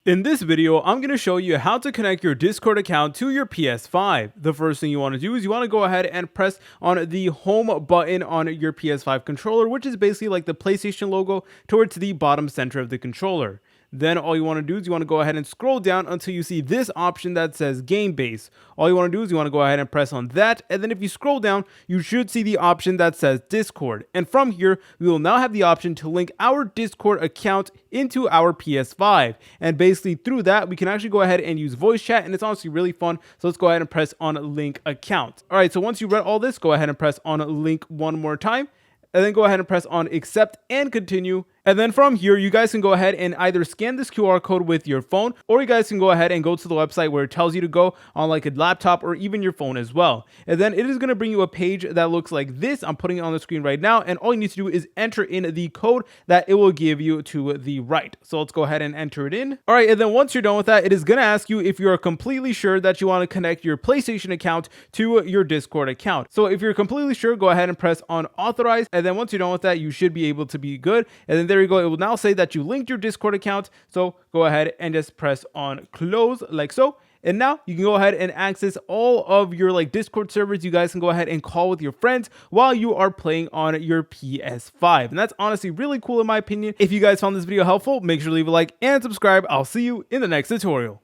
In this video, I'm going to show you how to connect your Discord account to your PS5. The first thing you want to do is you want to go ahead and press on the home button on your PS5 controller, which is basically like the PlayStation logo towards the bottom center of the controller. Then all you want to do is you want to go ahead and scroll down until you see this option that says game base. All you want to do is you want to go ahead and press on that. And then if you scroll down, you should see the option that says Discord. And from here, we will now have the option to link our Discord account into our PS5. And basically through that, we can actually go ahead and use voice chat. And it's honestly really fun. So let's go ahead and press on link account. All right, so once you read all this, go ahead and press on link one more time. And then go ahead and press on accept and continue. And then from here, you guys can go ahead and either scan this QR code with your phone, or you guys can go ahead and go to the website where it tells you to go on like a laptop or even your phone as well. And then it is going to bring you a page that looks like this. I'm putting it on the screen right now. And all you need to do is enter in the code that it will give you to the right. So let's go ahead and enter it in. All right. And then once you're done with that, it is going to ask you if you're completely sure that you want to connect your PlayStation account to your Discord account. So if you're completely sure, go ahead and press on authorize. And then once you're done with that, you should be able to be good. And then there you go. It will now say that you linked your Discord account. So go ahead and just press on close like so. And now you can go ahead and access all of your like Discord servers. You guys can go ahead and call with your friends while you are playing on your PS5. And that's honestly really cool in my opinion. If you guys found this video helpful, make sure to leave a like and subscribe. I'll see you in the next tutorial.